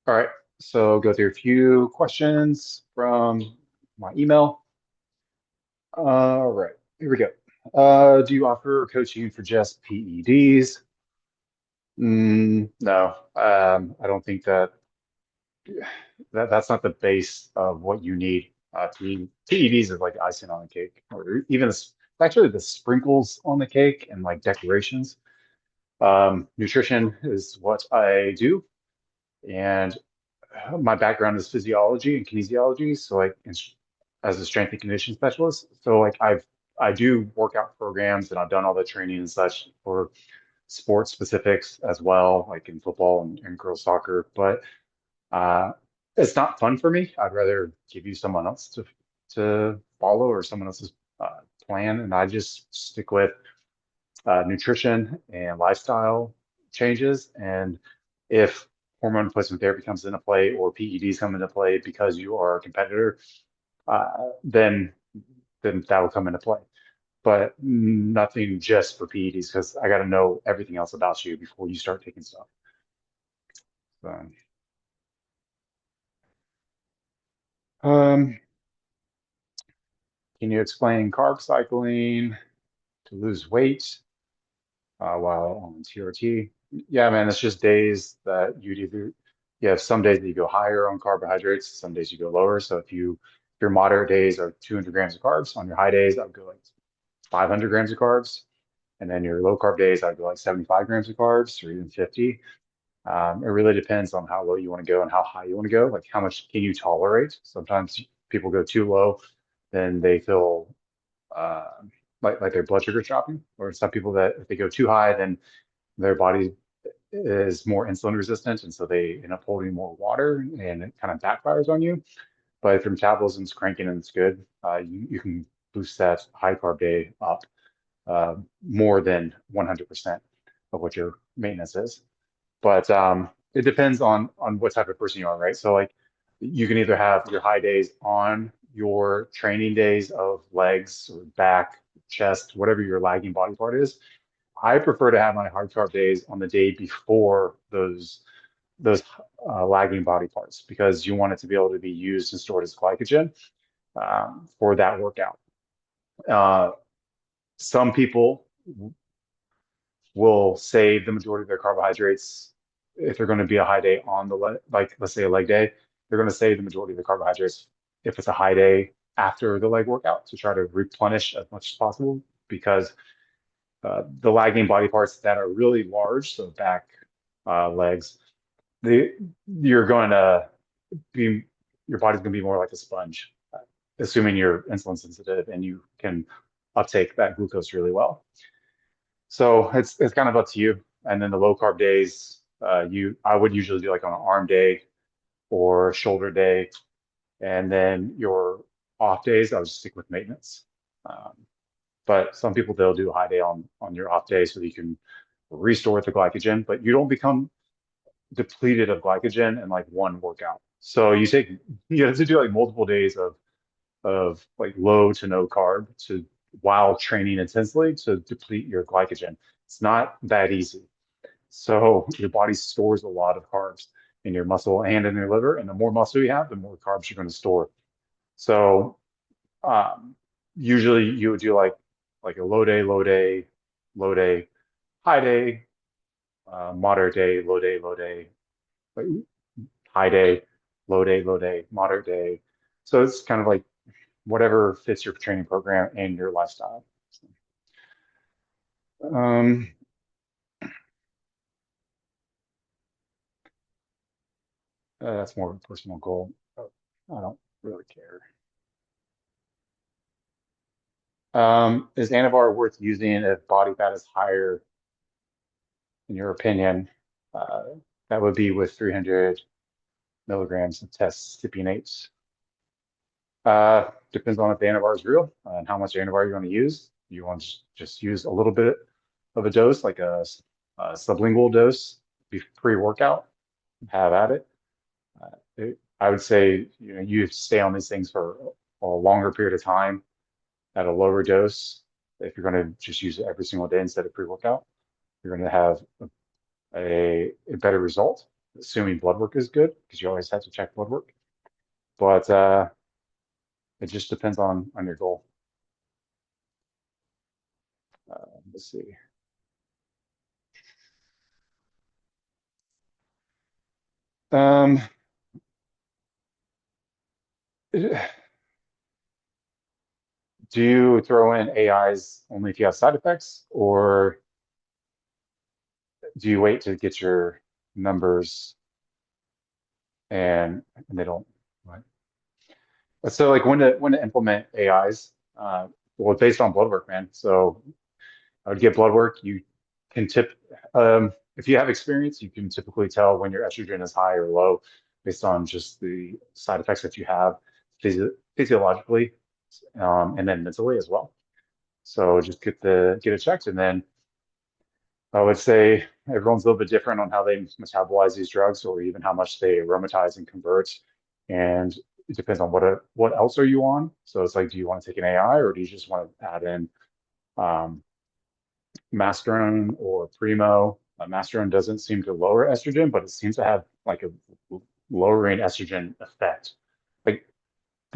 All right, so go through a few questions from my email. All right, here we go. Do you offer coaching for just PEDs? No, I don't think that's not the base of what you need. PEDs is like icing on the cake, or even actually the sprinkles on the cake and like decorations. Nutrition is what I do, and my background is physiology and kinesiology. So like as a strength and conditioning specialist, so like I do workout programs and I've done all the training and such for sports specifics as well, like in football and girls soccer. But uh, it's not fun for me. I'd rather give you someone else to follow or someone else's plan, and I just stick with nutrition and lifestyle changes. And if hormone replacement therapy comes into play or PEDs come into play because you are a competitor, then that will come into play. But nothing just for PEDs because I got to know everything else about you before you start taking stuff. So, um, can you explain carb cycling to lose weight while on TRT? Yeah, man, it's just days that you have some days that you go higher on carbohydrates, some days you go lower. So if your moderate days are 200 grams of carbs, on your high days, I would go like 500 grams of carbs. And then your low carb days, I'd go like 75 grams of carbs or even 50. It really depends on how low you want to go and how high you want to go. Like how much can you tolerate? Sometimes people go too low, then they feel uh, like their blood sugar dropping. Or some people that if they go too high, then their body is more insulin resistant, and so they end up holding more water, and it kind of backfires on you. But if your metabolism's cranking and it's good, you can boost that high carb day up more than 100% of what your maintenance is. But it depends on what type of person you are, right? So like you can either have your high days on your training days of legs or back, chest, whatever your lagging body part is. I prefer to have my hard carb days on the day before those lagging body parts because you want it to be able to be used and stored as glycogen for that workout. Uh, some people will save the majority of their carbohydrates if they're going to be a high day on the leg, like let's say a leg day, they're going to save the majority of the carbohydrates if it's a high day after the leg workout to try to replenish as much as possible because the lagging body parts that are really large, so back, legs, the you're going to be your body's going to be more like a sponge, assuming you're insulin sensitive and you can uptake that glucose really well. So it's kind of up to you. And then the low carb days, I would usually do like on an arm day or shoulder day, and then your off days, I would just stick with maintenance. Um, but some people they'll do a high day on your off day so that you can restore the glycogen, but you don't become depleted of glycogen in like one workout. So you have to do like multiple days of like low to no carb to while training intensely to deplete your glycogen. It's not that easy. So your body stores a lot of carbs in your muscle and in your liver, and the more muscle you have, the more carbs you're going to store. So um, usually you would do like a low day, low day, high day, moderate day, low day, like high day, low day, moderate day. So it's kind of like whatever fits your training program and your lifestyle. Um, that's more of a personal goal. I don't really care. Is Anavar worth using if body fat is higher, in your opinion? Uh, that would be with 300 milligrams of test cypionates. Depends on if the Anavar is real and how much Anavar you want to use. You want to just use a little bit of a dose, like a sublingual dose pre-workout. Have at it. I would say you stay on these things for a longer period of time at a lower dose. If you're going to just use it every single day instead of pre-workout, you're going to have a better result. assuming blood work is good, because you always have to check blood work. But it just depends on your goal. Let's see. Um, do you throw in AIs only if you have side effects, or do you wait to get your numbers and they don't? Right. So like when to implement AIs? Well, it's based on blood work, man. So I would get blood work. You can if you have experience, you can typically tell when your estrogen is high or low based on just the side effects that you have physiologically, and then mentally as well. So just get it checked, and then I would say everyone's a little bit different on how they metabolize these drugs, or even how much they aromatize and convert. And it depends on what else are you on. So it's like, do you want to take an AI, or do you just want to add in um, Masteron or Primo? Masteron doesn't seem to lower estrogen, but it seems to have like a lowering estrogen effect. Like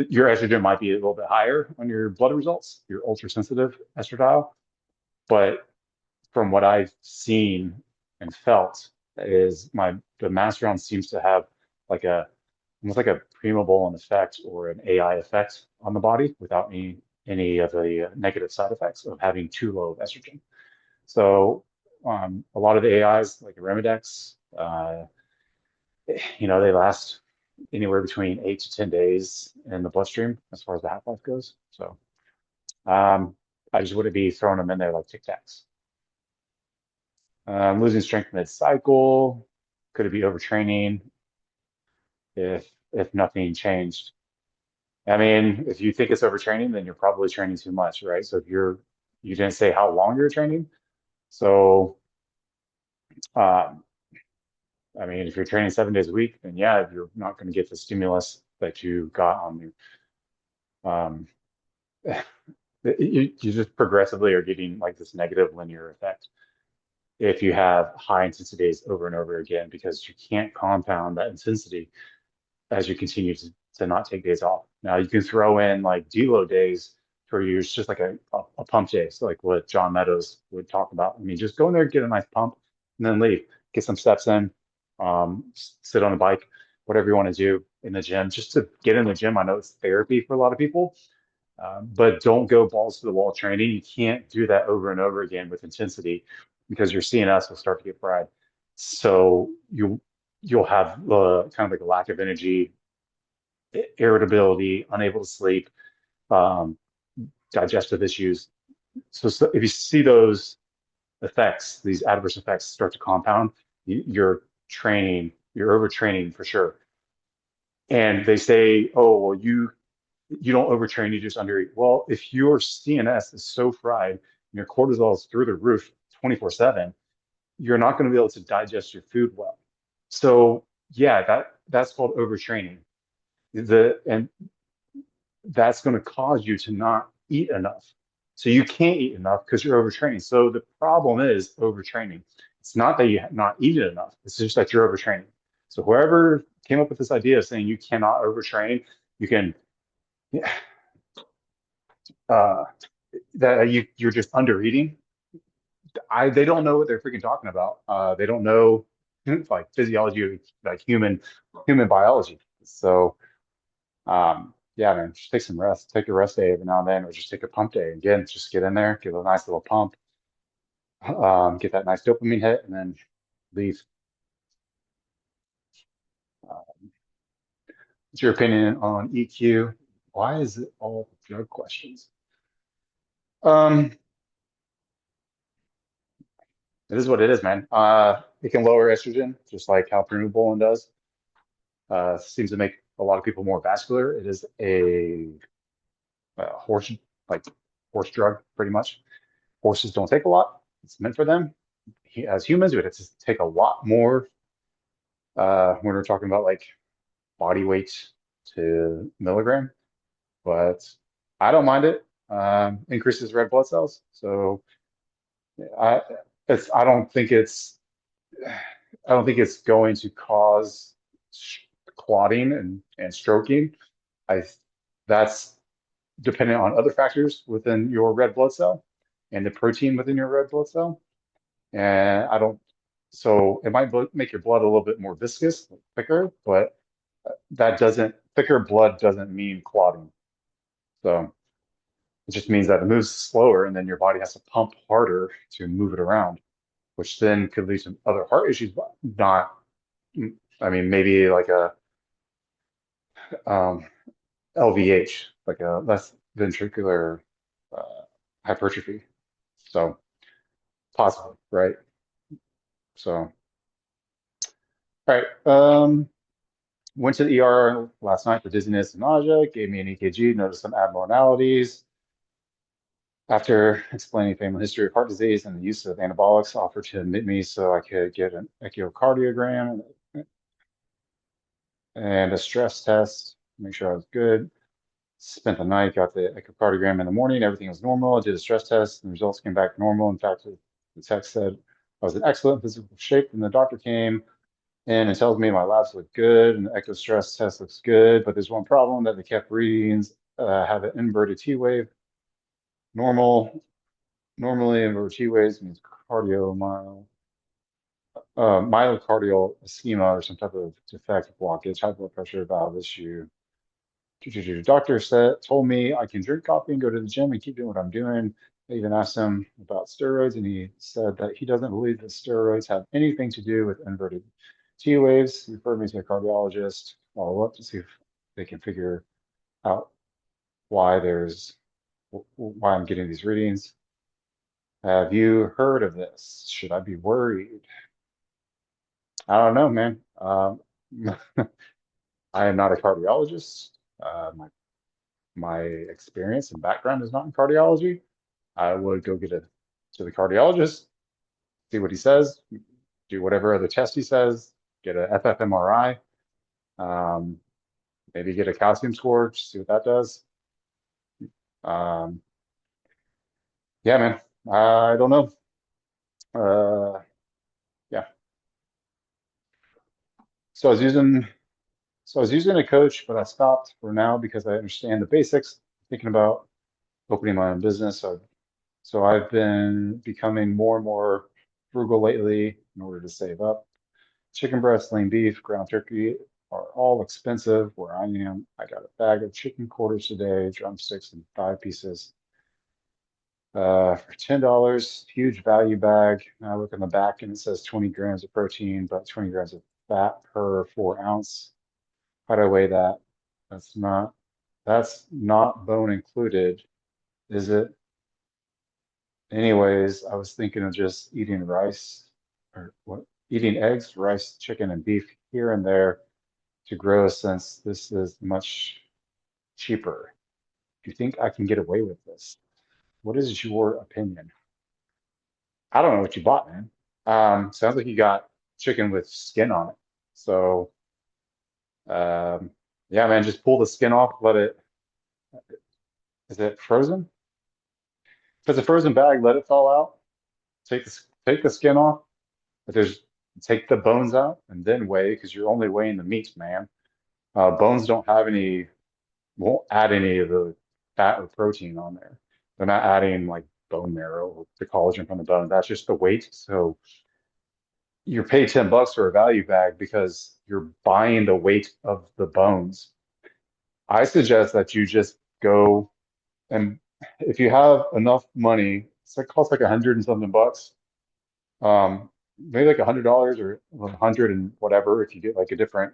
your estrogen might be a little bit higher on your blood results, your ultra sensitive estradiol, but from what I've seen and felt is the Masteron seems to have like a almost like a primobolan effect or an AI effect on the body without any of the negative side effects of having too low of estrogen. So a lot of the AIs like Arimidex, they last anywhere between 8 to 10 days in the bloodstream as far as the half-life goes. So I just wouldn't be throwing them in there like Tic Tacs. Losing strength mid-cycle. Could it be overtraining if nothing changed? I mean, if you think it's overtraining, then you're probably training too much, right? So if you didn't say how long you're training. So um, I mean, if you're training 7 days a week, then yeah, you're not going to get the stimulus that you got on the you just progressively are getting like this negative linear effect if you have high intensity days over and over again because you can't compound that intensity as you continue to not take days off. Now you can throw in like deload days where you're just like a pump day. So like what John Meadows would talk about. I mean, just go in there, get a nice pump, and then leave. Get some steps in, sit on a bike, whatever you want to do in the gym. Just to get in the gym, I know it's therapy for a lot of people, but don't go balls to the wall training. You can't do that over and over again with intensity because your CNS will start to get fried. So you'll have kind of like a lack of energy, irritability, unable to sleep, um, digestive issues. So if you see those effects, these adverse effects start to compound, you're you're overtraining for sure. And they say, oh, well, you don't overtrain, you just undereat. Well, if your CNS is so fried and your cortisol is through the roof 24/7, you're not going to be able to digest your food well. So yeah, that's called overtraining. And that's going to cause you to not eat enough. So you can't eat enough because you're overtraining. So the problem is overtraining. It's not that you have not eaten enough. It's just that you're overtraining. So whoever came up with this idea of saying you cannot overtrain, you can uh, that you're just under eating. They don't know what they're freaking talking about. They don't know like physiology, like human biology. So yeah, man, just take some rest. Take a rest day every now and then, or just take a pump day. Again, just get in there, give a nice little pump, get that nice dopamine hit, and then leave. What's your opinion on EQ? Why is it all drug questions? Um, it is what it is, man. It can lower estrogen, just like how Primobolan does. Seems to make a lot of people more vascular. It is a horse like horse drug, pretty much. Horses don't take a lot. It's meant for them. As humans, we have to take a lot more when we're talking about like body weight to milligram. But I don't mind it. Increases red blood cells, so I I don't think it's going to cause cause clotting and stroking. I that's dependent on other factors within your red blood cell and the protein within your red blood cell. And I don't, so it might make your blood a little bit more viscous, thicker, but thicker blood doesn't mean clotting. So it just means that it moves slower and then your body has to pump harder to move it around, which then could lead to other heart issues, but not, I mean, maybe like a um, LVH, like a less ventricular uh, hypertrophy. So possibly, right? So, all right. Went to the ER last night for dizziness and nausea, gave me an EKG, noticed some abnormalities. After explaining family history of heart disease and the use of anabolics, offered to admit me so I could get an echocardiogram and a stress test, make sure I was good. Spent the night, got the echocardiogram in the morning, everything was normal. I did a stress test, and the results came back normal. In fact, the text said I was in excellent physical shape when the doctor came in and tells me my labs look good and the echo stress test looks good, but there's one problem that the kept readings have an inverted T wave. Normally inverted T waves means myocardial ischemia or some type of defect, blockage, high blood pressure, valve issue. Doctor told me I can drink coffee and go to the gym and keep doing what I'm doing. I even asked him about steroids, and he said that he doesn't believe that steroids have anything to do with inverted T waves. He referred me to a cardiologist. Follow up to see if they can figure out why I'm getting these readings. Have you heard of this? Should I be worried? I don't know, man. I am not a cardiologist. My experience and background is not in cardiology. I would go get to the cardiologist, see what he says, do whatever other test he says, get a fFMRI, um, maybe get a calcium score, see what that does. Um, yeah, man, I don't know. Yeah, so I was using a coach, but I stopped for now because I understand the basics. Thinking about opening my own business, so I've been becoming more and more frugal lately in order to save up. Chicken breast, lean beef, ground turkey are all expensive where I am. I got a bag of chicken quarters today, drumsticks and 5 pieces for $10. Huge value bag. I look on the back and it says 20 grams of protein, but 20 grams of fat per 4 ounce. How do I weigh that? That's not that's not bone included, is it? Anyways, I was thinking of just eating rice or what? Eating eggs, rice, chicken, and beef here and there to grow since this is much cheaper. Do you think I can get away with this? What is your opinion? I don't know what you bought, man. Sounds like you got chicken with skin on it. So, um, yeah, man, just pull the skin off, is it frozen? If it's a frozen bag, let it thaw out. Take the skin off. But take the bones out and then weigh because you're only weighing the meat, man. Bones don't have any won't add any of the fat or protein on there. They're not adding like bone marrow or the collagen from the bone. That's just the weight. So you're paid $10 for a value bag because you're buying the weight of the bones. I suggest that you just go and if you have enough money, it costs like 100 and something bucks. Maybe like $100 or 100 and whatever if you get like a different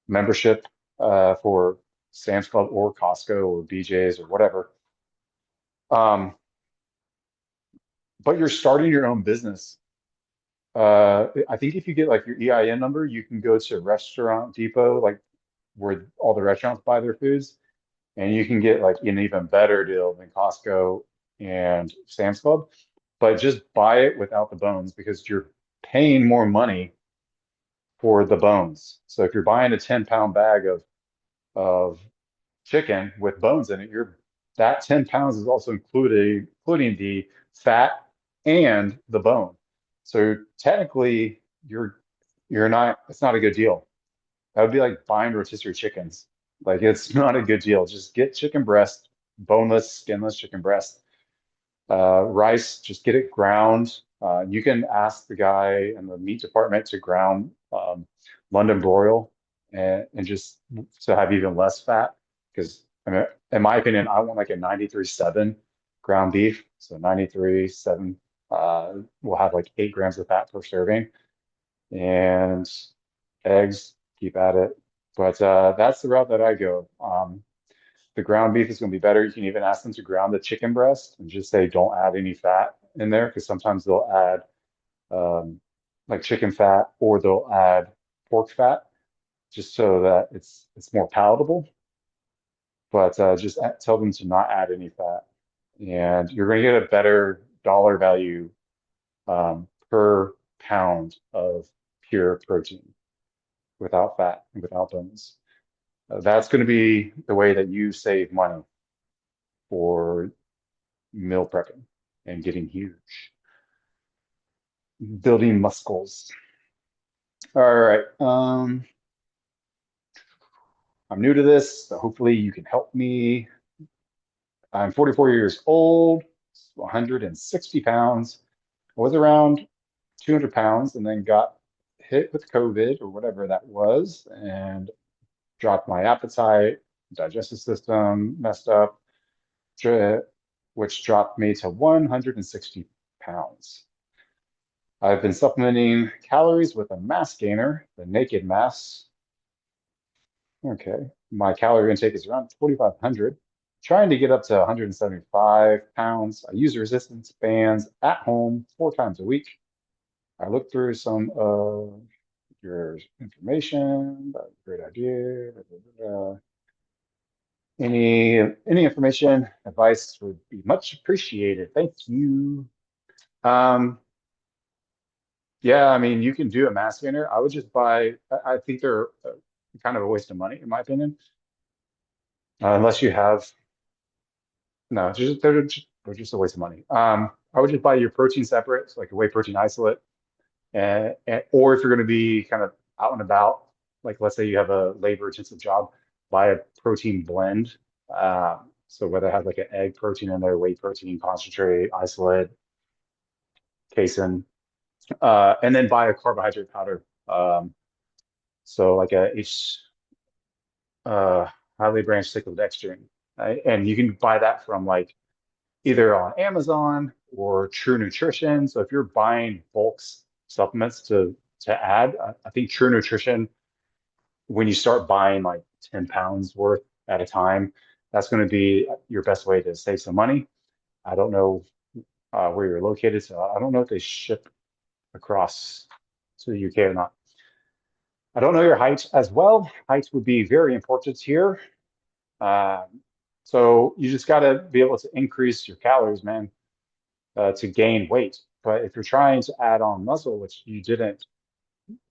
membership for Sam's Club or Costco or BJ's or whatever. Um, but you're starting your own business. I think if you get like your EIN number, you can go to Restaurant Depot, like where all the restaurants buy their foods, and you can get like an even better deal than Costco and Sam's Club. But just buy it without the bones because you're paying more money for the bones. So if you're buying a 10-pound bag of chicken with bones in it, that 10 pounds is also including the fat and the bone. So technically, it's not a good deal. That would be like buying rotisserie chickens. Like it's not a good deal. Just get chicken breast, boneless, skinless chicken breast. Rice, just get it ground. You can ask the guy in the meat department to ground London broil and just to have even less fat. Because I mean, in my opinion, I want like a 93.7 ground beef. So 93.7 will have like 8 grams of fat per serving. And eggs, keep at it. But that's the route that I go. The ground beef is going to be better. You can even ask them to ground the chicken breast and just say don't add any fat in there because sometimes they'll add um, like chicken fat or they'll add pork fat just so that it's more palatable. But just tell them to not add any fat, and you're going to get a better dollar value per pound of pure protein without fat and without bones. That's going to be the way that you save money for meal prepping and getting huge, building muscles. All right. I'm new to this, so hopefully you can help me. I'm 44 years old, 160 pounds. I was around 200 pounds and then got hit with COVID or whatever that was and dropped my appetite, digestive system messed up, which dropped me to 160 pounds. I've been supplementing calories with a mass gainer, the Naked Mass. Okay, my calorie intake is around 4,500. Trying to get up to 175 pounds. I use resistance bands at home 4 times a week. I looked through some of your information. Great idea. Any information, advice would be much appreciated. Thank you. Um, Yeah, I mean, you can do a mass gainer. I would just buy, I think they're kind of a waste of money, in my opinion, unless you have, no, they're just a waste of money. I would just buy your protein separate, so like a whey protein isolate, or if you're going to be kind of out and about, like let's say you have a labor intensive job, buy a protein blend. So whether it has like an egg protein in there, whey protein, concentrate, isolate, casein, and then buy a carbohydrate powder. So like a uh, highly branched cyclodextrin, right? And you can buy that from like either on Amazon or True Nutrition. So if you're buying bulks supplements to add, I think True Nutrition, when you start buying like 10 pounds worth at a time, that's going to be your best way to save some money. I don't know where you're located, so I don't know if they ship across to the UK or not. I don't know your height as well. Height would be very important here. Um, so you just got to be able to increase your calories, man, to gain weight. But if you're trying to add on muscle, which you didn't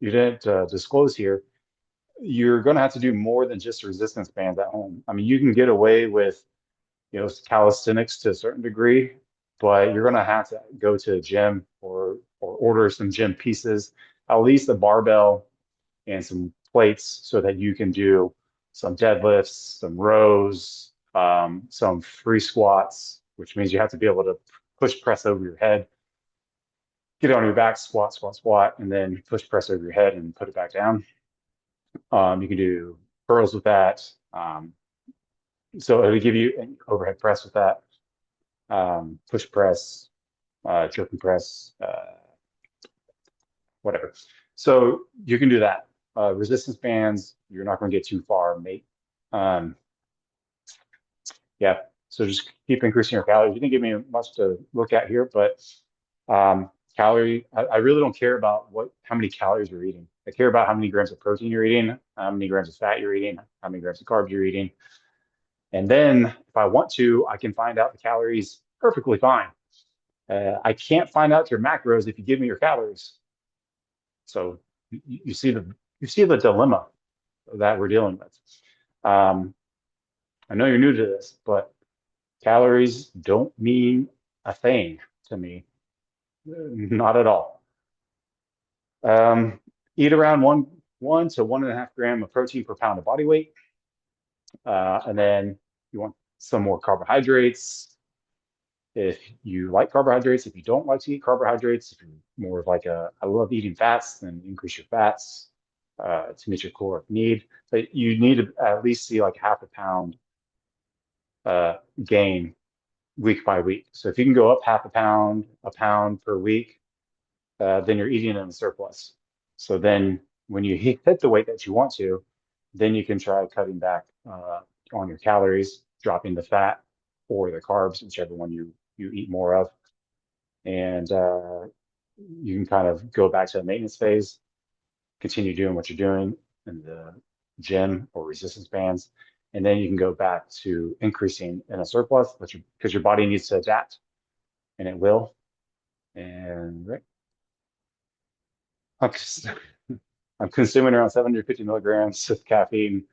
disclose here, you're going to have to do more than just resistance bands at home. I mean, you can get away with, calisthenics to a certain degree, but you're going to have to go to a gym or order some gym pieces, at least a barbell and some plates so that you can do some deadlifts, some rows, some free squats, which means you have to be able to push press over your head, get on your back, squat, squat, squat, and then push press over your head and put it back down. You can do curls with that. So it'll give you an overhead press with that, push press, jerking press, whatever. So you can do that. Resistance bands, you're not going to get too far, mate. Um, yeah. So just keep increasing your calories. You didn't give me much to look at here, but I really don't care about how many calories you're eating. I care about how many grams of protein you're eating, how many grams of fat you're eating, how many grams of carbs you're eating. And then if I want to, I can find out the calories perfectly fine. I can't find out your macros if you give me your calories. So you see the dilemma that we're dealing with. Um, I know you're new to this, but calories don't mean a thing to me, not at all. Um, eat around one to 1.5 grams of protein per pound of body weight. And then you want some more carbohydrates. If you like carbohydrates, if you don't like to eat carbohydrates, if you're more of like I love eating fats, then increase your fats to meet your caloric need. But you need to at least see like half a pound gain week by week. So if you can go up half a pound per week, then you're eating in a surplus. So then when you hit the weight that you want to, then you can try cutting back on your calories, dropping the fat or the carbs, whichever one you eat more of. And you can kind of go back to the maintenance phase, continue doing what you're doing in the gym or resistance bands. And then you can go back to increasing in a surplus, because your body needs to adapt, and it will. And right, I'm consuming around 750 milligrams of caffeine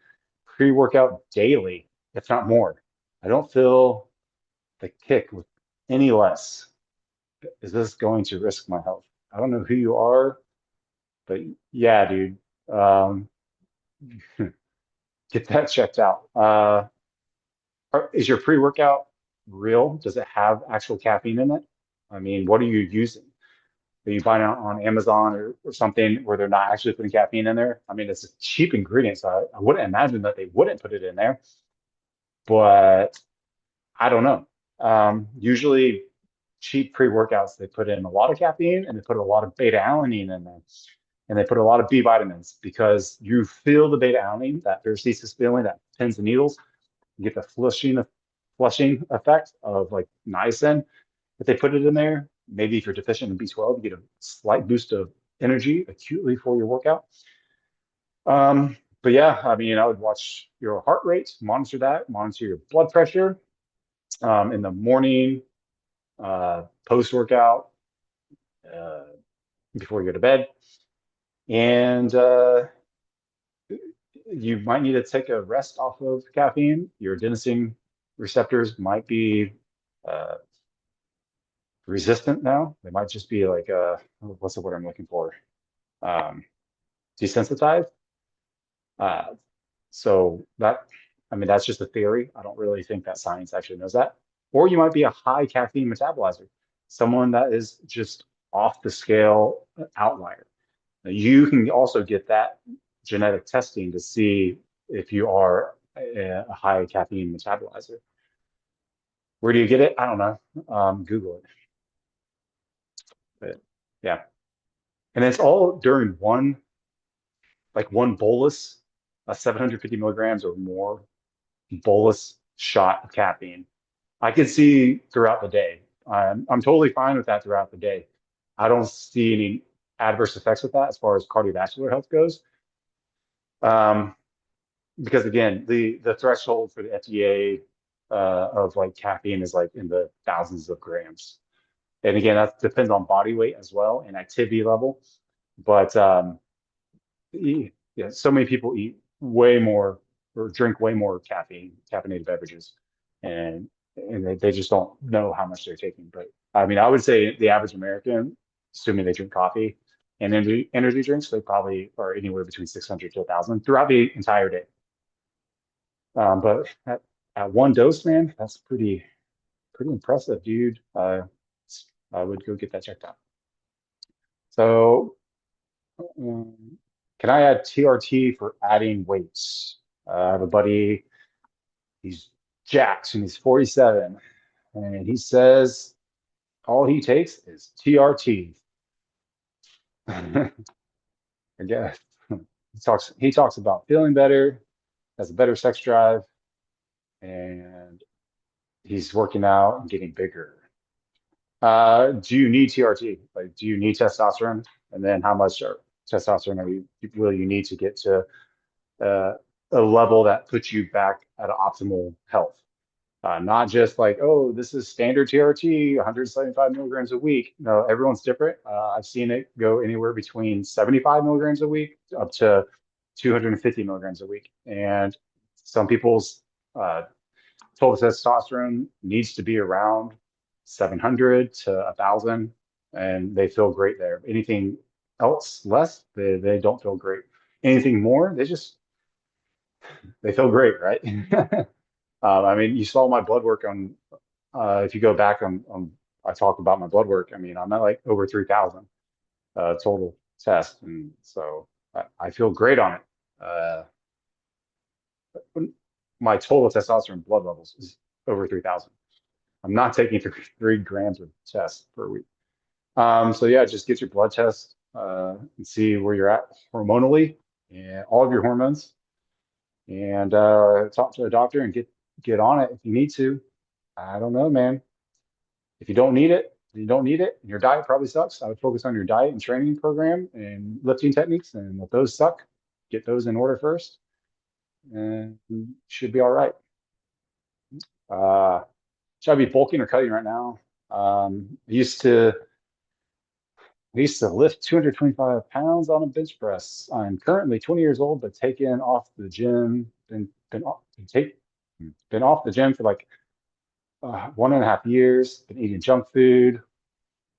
pre-workout daily, if not more. I don't feel the kick with any less. Is this going to risk my health? I don't know who you are, but yeah, dude, um, get that checked out. Is your pre-workout real? Does it have actual caffeine in it? I mean, what are you using? Are you buying it on Amazon or something where they're not actually putting caffeine in there? I mean, it's a cheap ingredient, so I wouldn't imagine that they wouldn't put it in there, but I don't know. Usually, cheap pre-workouts, they put in a lot of caffeine and they put a lot of beta alanine in there. And they put a lot of B vitamins because you feel the beta alanine, that paracesis feeling, that pins and needles. You get the flushing effect of like niacin. If they put it in there, maybe if you're deficient in B12, you get a slight boost of energy acutely for your workout. But yeah, I mean, I would watch your heart rate, monitor that, monitor your blood pressure in the morning, post workout, uh, before you go to bed. And you might need to take a rest off of caffeine. Your adenosine receptors might be uh, resistant now. They might just be like, what's the word I'm looking for? Um, Desensitized. Uh, so that, I mean, that's just a theory. I don't really think that science actually knows that. Or you might be a high caffeine metabolizer, someone that is just off the scale outlier. Now, you can also get that genetic testing to see if you are a high caffeine metabolizer. Where do you get it? I don't know. Google it. But yeah. And it's all during one bolus, a 750 milligrams or more bolus shot of caffeine. I could see throughout the day. I'm totally fine with that throughout the day. I don't see any adverse effects with that as far as cardiovascular health goes. Um, because again, the threshold for the FDA of like caffeine is like in the thousands of grams. And again, that depends on body weight as well and activity level. But yeah, so many people eat way more or drink way more caffeinated beverages, and they just don't know how much they're taking. But I mean, I would say the average American, assuming they drink coffee and energy drinks, they probably are anywhere between 600 to 1,000 throughout the entire day. But at one dose, man, that's pretty impressive, dude. I would go get that checked out. So, um, can I add TRT for adding weights? I have a buddy, he's jacked and he's 47, and he says all he takes is TRT. I guess he talks about feeling better, has a better sex drive, and he's working out and getting bigger. Do you need TRT? Like, do you need testosterone? And then how much testosterone will you need to get to uh, a level that puts you back at optimal health? Not just like, oh, this is standard TRT, 175 milligrams a week. No, everyone's different. I've seen it go anywhere between 75 milligrams a week up to 250 milligrams a week. And some people's total testosterone needs to be around 700 to 1,000, and they feel great there. Anything else less, they don't feel great. Anything more, they feel great, right? I mean, you saw my blood work on, if you go back on, I talked about my blood work. I mean, I'm at like over 3,000 total test. And so I feel great on it. Uh, my total testosterone blood levels is over 3,000. I'm not taking 3 grams of test per week. So yeah, just get your blood test and see where you're at hormonally and all of your hormones, and talk to a doctor and get on it if you need to. I don't know, man. If you don't need it, you don't need it. Your diet probably sucks. I would focus on your diet and training program and lifting techniques, and if those suck, get those in order first, and you should be all right. Uh, should I be bulking or cutting right now? I used to lift 225 pounds on a bench press. I'm currently 20 years old, but taken off the gym. Been off the gym for like 1.5 years. Been eating junk food.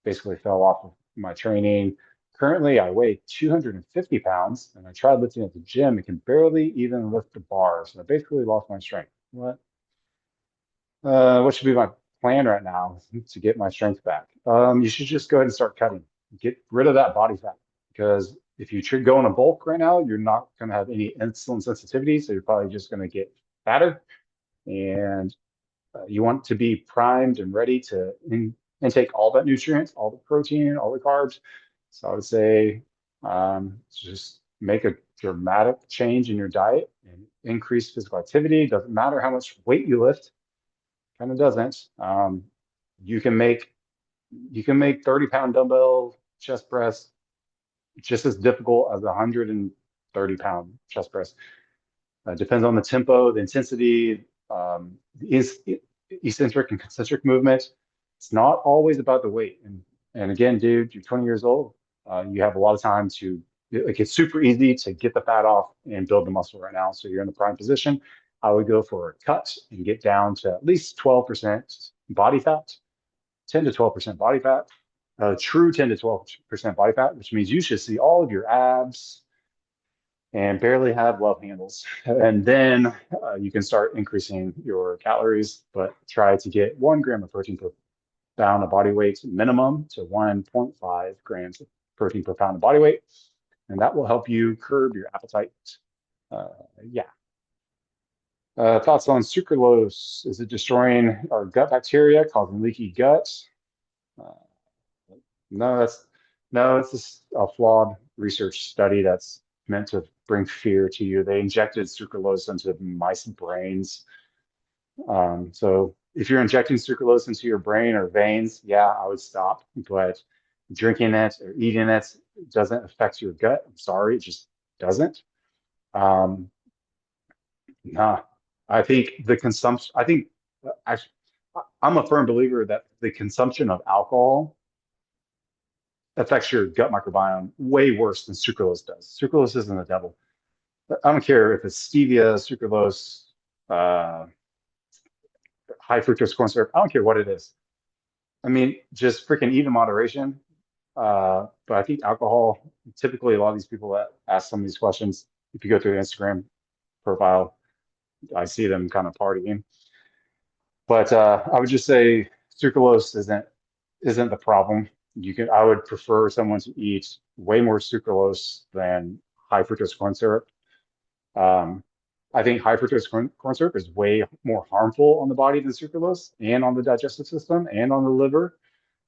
Basically fell off of my training. Currently, I weigh 250 pounds, and I tried lifting at the gym and can barely even lift the bar. So I basically lost my strength. What should be my plan right now to get my strength back? You should just go ahead and start cutting. Get rid of that body fat because if you go in a bulk right now, you're not going to have any insulin sensitivity, so you're probably just going to get fatter. And you want to be primed and ready to intake all that nutrients, all the protein, all the carbs. So I would say just make a dramatic change in your diet and increase physical activity. Doesn't matter how much weight you lift, kind of doesn't. You can make 30-pound dumbbell chest press just as difficult as a 130-pound chest press. Depends on the tempo, the intensity, the eccentric and concentric movement. It's not always about the weight. And again, dude, you're 20 years old. You have a lot of time to like it's super easy to get the fat off and build the muscle right now. So you're in the prime position. I would go for a cut and get down to at least 12% body fat, 10 to 12% body fat, true 10 to 12% body fat, which means you should see all of your abs and barely have love handles. And then you can start increasing your calories, but try to get 1 gram of protein per pound of body weight minimum to 1.5 grams of protein per pound of body weight. And that will help you curb your appetite. Uh, yeah. Thoughts on sucralose? Is it destroying our gut bacteria, causing leaky gut? Uh, no, it's just a flawed research study that's meant to bring fear to you. They injected sucralose into mice brains. So if you're injecting sucralose into your brain or veins, yeah, I would stop. But drinking it or eating it doesn't affect your gut. I'm sorry, it just doesn't. Um, nah, I think the consumption. I, I'm a firm believer that the consumption of alcohol affects your gut microbiome way worse than sucralose does. Sucralose isn't the devil. I don't care if it's stevia, sucralose, uh, high fructose corn syrup. I don't care what it is. I mean, just freaking eat in moderation. But I think alcohol, typically a lot of these people that ask some of these questions, if you go through the Instagram profile, I see them kind of partying. But I would just say sucralose isn't the problem. I would prefer someone to eat way more sucralose than high fructose corn syrup. Um, I think high fructose corn syrup is way more harmful on the body than sucralose and on the digestive system and on the liver.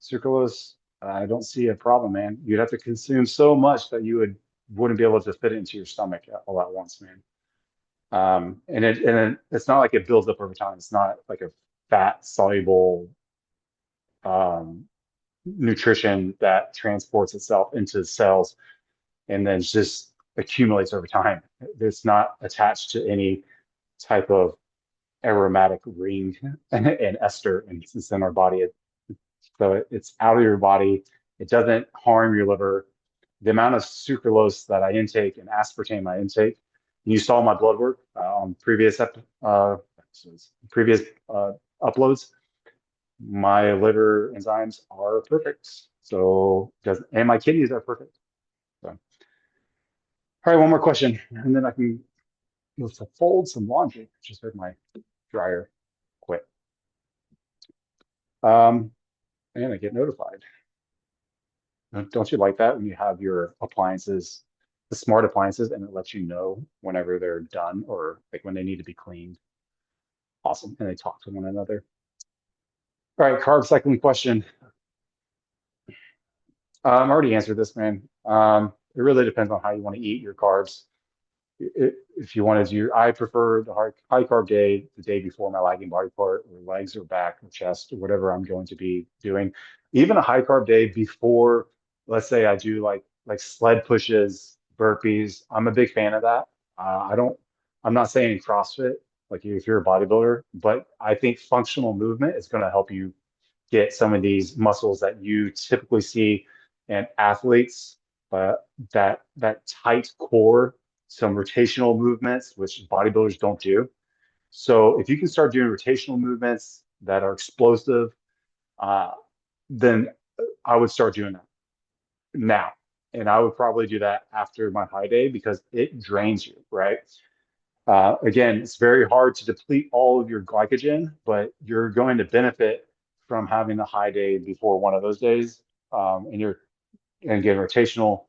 Sucralose, I don't see a problem, man. You'd have to consume so much that wouldn't be able to fit it into your stomach all at once, man. It's not like it builds up over time. It's not like a fat soluble um, nutrition that transports itself into cells and then just accumulates over time. It's not attached to any type of aromatic ring and ester, and it's in our body. So it's out of your body. It doesn't harm your liver. The amount of sucralose that I intake and aspartame I intake, you saw my blood work on previous uploads. My liver enzymes are perfect. So does and my kidneys are perfect. All right, one more question, and then I can go to fold some laundry. Just heard my dryer quit. Um, and I get notified. Don't you like that when you have your appliances, the smart appliances, and it lets you know whenever they're done or like when they need to be cleaned? Awesome. And they talk to one another. All right, carb cycling question. I already answered this, man. It really depends on how you want to eat your carbs. If you want to do, I prefer the high carb day, the day before my lagging body part, or legs or back or chest or whatever I'm going to be doing. Even a high carb day before, let's say I do like sled pushes, burpees. I'm a big fan of that. I don't, I'm not saying CrossFit, like if you're a bodybuilder, but I think functional movement is going to help you get some of these muscles that you typically see in athletes, but that tight core, some rotational movements, which bodybuilders don't do. So if you can start doing rotational movements that are explosive, uh, then I would start doing that now. And I would probably do that after my high day because it drains you, right? Again, it's very hard to deplete all of your glycogen, but you're going to benefit from having a high day before one of those days. And you're and again, rotational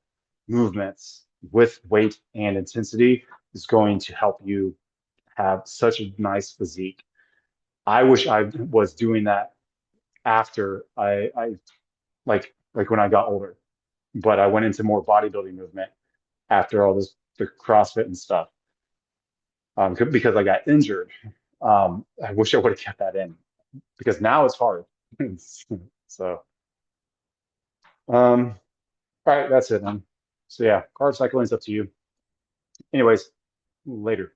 movements with weight and intensity is going to help you have such a nice physique. I wish I was doing that after I like when I got older, but I went into more bodybuilding movement after all this the CrossFit and stuff because I got injured. I wish I would have kept that in because now it's hard. So, all right, that's it, man. So yeah, carb cycling is up to you. Anyways, later.